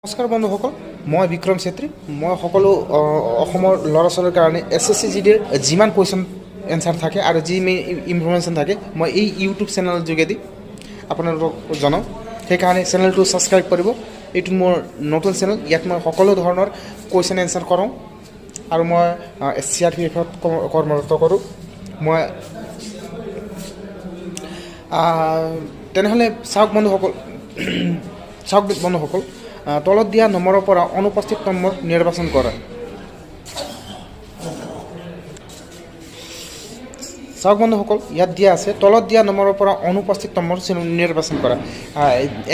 নমস্কাৰ বন্ধুসকল, মই বিক্ৰম চেত্ৰী। মই সকলো অসমৰ ল'ৰা ছোৱালীৰ কাৰণে SSC GD যিমান কুৱেশ্যন এনচাৰ থাকে আৰু যি ইনফৰমেশ্যন থাকে মই এই ইউটিউব চেনেলৰ যোগেদি আপোনালোকক জনাওঁ। সেইকাৰণে চেনেলটো ছাবস্ক্ৰাইব কৰিব। এইটো মোৰ নতুন চেনেল। ইয়াত মই সকলো ধৰণৰ কুৱেশ্যন এনচাৰ কৰাওঁ আৰু মই CRPF কৰ্মৰত কৰোঁ। মই তেনেহ'লে চাওক বন্ধুসকল, তলত দিয়া নম্বৰৰ পৰা অনুপস্থিত নম্বৰ নিৰ্বাচন কৰা। চাওক বন্ধুসকল, ইয়াত দিয়া আছে তলত দিয়া নম্বৰৰ পৰা অনুপস্থিত নম্বৰ নিৰ্বাচন কৰা।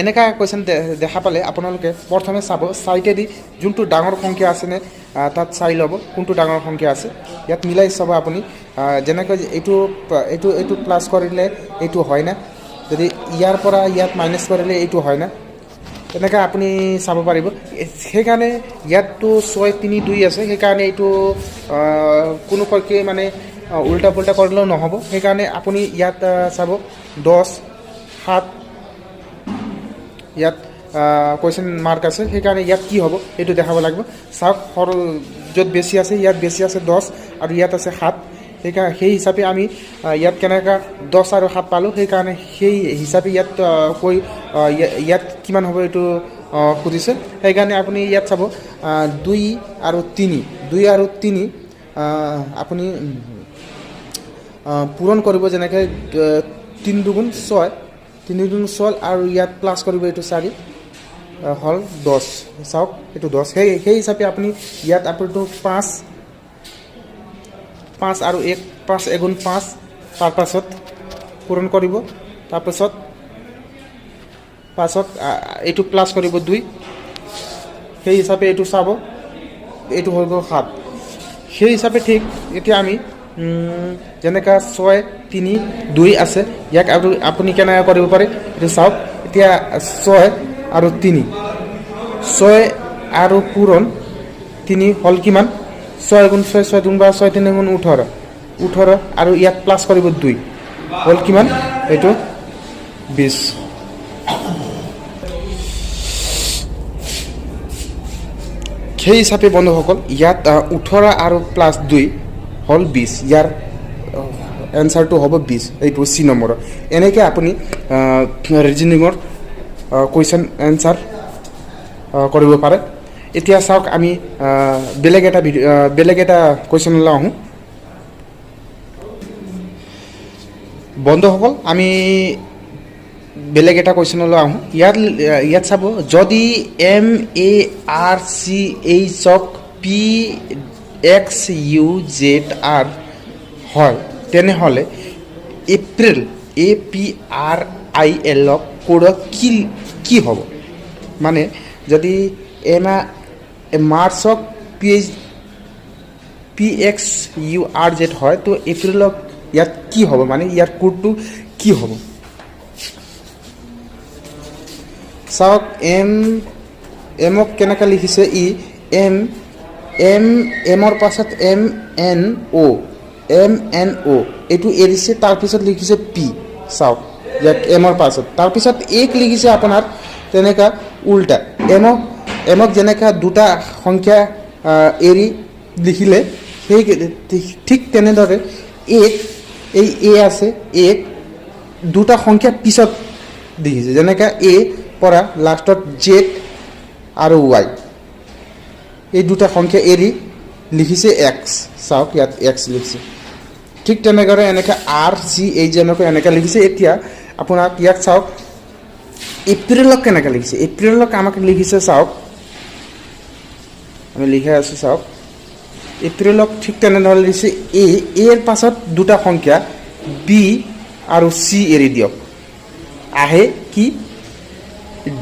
এনেকুৱা কুৱেশ্যন দেখা পালে আপোনালোকে প্ৰথমে চাব, চাইটেদি যোনটো ডাঙৰ সংখ্যা আছেনে তাত চাই ল'ব কোনটো ডাঙৰ সংখ্যা আছে। ইয়াত মিলাই চাব আপুনি, যেনেকৈ এইটো প্লাছ কৰিলে এইটো হয় না, যদি ইয়াৰ পৰা ইয়াত মাইনাছ কৰিলে এইটো হয় না, তেনেকৈ আপুনি চাব পাৰিব। সেইকাৰণে ইয়াততো 6, 3, 2 আছে, সেইকাৰণে এইটো কোনো পক্ষে মানে উল্টা পুল্টা কৰিলেও নহ'ব। সেইকাৰণে আপুনি ইয়াত চাব 10, 7 ইয়াত কুৱেশ্যন মাৰ্ক আছে, সেইকাৰণে ইয়াত কি হ'ব এইটো দেখাব লাগিব। চাওক, সৰল য'ত বেছি আছে ইয়াত বেছি আছে 10 আৰু ইয়াত আছে 7। সেই হিচাপে আমি ইয়াত কেনেকৈ 10 আৰু 7 পালোঁ, সেইকাৰণে সেই হিচাপে ইয়াত কিমান হ'ব এইটো সুধিছে। সেইকাৰণে আপুনি ইয়াত চাব 2 আৰু 3 আপুনি পূৰণ কৰিব। যেনেকৈ 3 দুগুণ 6 আৰু ইয়াত প্লাছ কৰিব এইটো 4 হ'ল 10। চাওক এইটো 10। সেই হিচাপে আপুনি ইয়াত আপুনিটো 5 আৰু 1, 5 এগুণ 5, তাৰপাছত পূৰণ কৰিব। তাৰপাছত এইটো প্লাছ কৰিব 2। সেই হিচাপে এইটো চাব, এইটো হৈ গ'ল 7। সেই হিচাপে ঠিক এতিয়া আমি যেনেকৈ 6, 3, 2 আছে, ইয়াক আপুনি কেনেকৈ কৰিব পাৰে এইটো চাওক। এতিয়া 6 আৰু 3, 6 আৰু পূৰণ 3 হ'ল কিমান? 6 গুণ 6, 6 গুণ 12, 6 3 গুণ 18 আৰু ইয়াত প্লাছ কৰিব 2 হ'ল কিমান? এইটো 20। সেই হিচাপে বন্ধুসকল ইয়াত 18 আৰু প্লাছ 2 হ'ল 20। ইয়াৰ এনচাৰটো হ'ব 20। এইটো C নম্বৰৰ। এনেকৈ আপুনি ৰিজনিঙৰ কুৱেশ্যন এনচাৰ কৰিব পাৰে। এতিয়া চাওক, আমি বেলেগ এটা কুৱেশ্যনলৈ আহোঁ। বন্ধুসকল, আমি বেলেগ এটা কুৱেশ্যনলৈ আহোঁ। ইয়াত চাব, যদি MARCH PXUZR হয়, তেনেহ'লে এপ্ৰিল APRIL কোডত কি হ'ব? মানে যদি মাৰ্চক PXURZ হয়, তো এপ্ৰিলক ইয়াত কি হ'ব, মানে ইয়াৰ কোডটো কি হ'ব? চাওক, এমক কেনেকৈ লিখিছে, এমৰ পাছত MNO এইটো এৰিছে, তাৰপিছত লিখিছে P। চাওক, ইয়াত এমৰ পাছত তাৰপিছত এক লিখিছে আপোনাৰ তেনেকৈ উল্টা। এমক যেনেকৈ দুটা সংখ্যা এৰি লিখিলে, সেই ঠিক তেনেদৰে এই A আছে, এক দুটা সংখ্যা পিছত লিখিছে, যেনেকৈ A পৰা লাষ্টত Z আৰু Y, এই দুটা সংখ্যা এৰি লিখিছে X। চাওক, ইয়াত X লিখিছে। ঠিক তেনেদৰে এনেকৈ RCH এনেকৈ লিখিছে। এতিয়া আপোনাক ইয়াত চাওক, এপ্ৰিলক কেনেকৈ লিখিছে। এপ্ৰিলক আমাক লিখিছে, চাওক আমি লিখি আছোঁ, চাওক এপ্ৰিলক ঠিক তেনেদৰে লিখিছে এৰ পাছত দুটা সংখ্যা B আৰু C এৰি দিয়ক, আহে কি?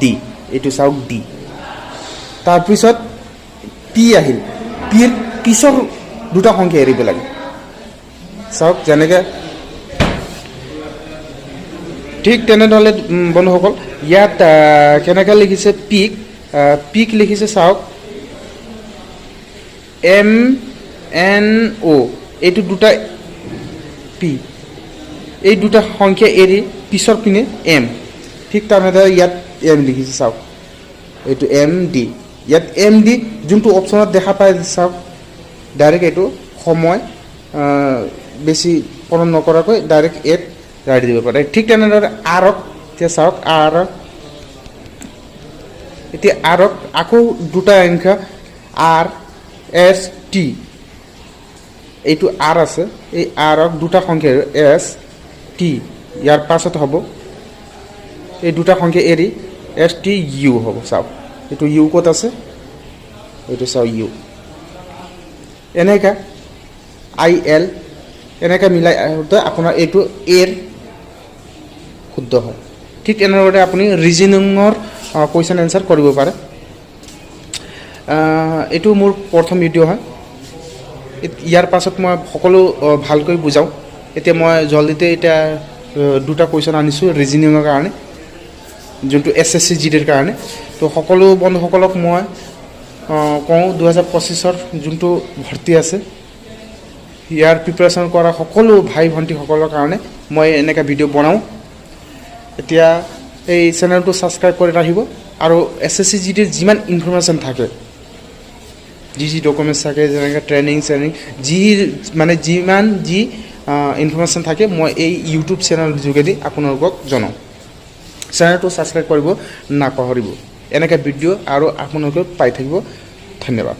D। এইটো চাওক D। তাৰপিছত P আহিল, Pৰ পিছৰ দুটা সংখ্যা এৰিব লাগে। চাওক, যেনেকৈ ঠিক তেনেদৰে বন্ধুসকল ইয়াত কেনেকৈ লিখিছে পিক লিখিছে। চাওক, MNO এইটো দুটা P, এই দুটা সংখ্যা এৰি পিছৰ পিনে M। ঠিক তেনেদৰে ইয়াত M লিখিছে। চাওক, এইটো MD ইয়াত MD যোনটো অপশ্যনত দেখা পাই চাওক ডাইৰেক্ট এইটো সময় বেছি পলম নকৰাকৈ ডাইৰেক্ট এড ৰাইট দিব পাৰে ঠিক তেনেদৰে আৰক এতিয়া চাওক এতিয়া আৰক আকৌ দুটা সংখ্যা RST এইটো R আছে এই আৰক দুটা সংখ্যা ST ইয়াৰ পাছত হ'ব এই দুটা সংখ্যা এৰি STU হ'ব চাওক এইটো ইউ ক'ত আছে এইটো চাওক ইউ এনেকা IL এনেকা মিলাই আপোনাৰ এইটো এৰ শুদ্ধ হয় ঠিক এনেদৰে আপুনি ৰিজনিঙৰ কুৱেশ্যন এনসাৰ কৰিব পাৰে এইটো মোৰ প্ৰথম ভিডিঅ' হয় ইয়াৰ পাছত মই সকলো ভালকৈ বুজাওঁ এতিয়া মই জলদিতে এতিয়া দুটা কুৱেশ্যন আনিছোঁ ৰিজনিঙৰ কাৰণে যোনটো SSC GDৰ কাৰণে তো সকলো বন্ধুসকলক মই কওঁ 2025ৰ যোনটো ভৰ্তি আছে ইয়াৰ প্ৰিপাৰেশ্যন কৰা সকলো ভাই ভণ্টিসকলৰ কাৰণে মই এনেকা ভিডিঅ' বনাওঁ এতিয়া এই চেনেলটো ছাবস্ক্ৰাইব কৰি ৰাখিব আৰু SSC GDৰ যিমান ইনফৰমেশ্যন থাকে যি ডকুমেণ্টছ থাকে যেনেকৈ ট্ৰেইনিং যি মানে যিমান যি ইনফৰমেশ্যন থাকে মই এই ইউটিউব চেনেল যোগেদি আপোনালোকক জনাওঁ চেনেলটো ছাবস্ক্ৰাইব কৰিব নাপাহৰিব এনেকৈ ভিডিঅ' আৰু আপোনালোকে পাই থাকিব ধন্যবাদ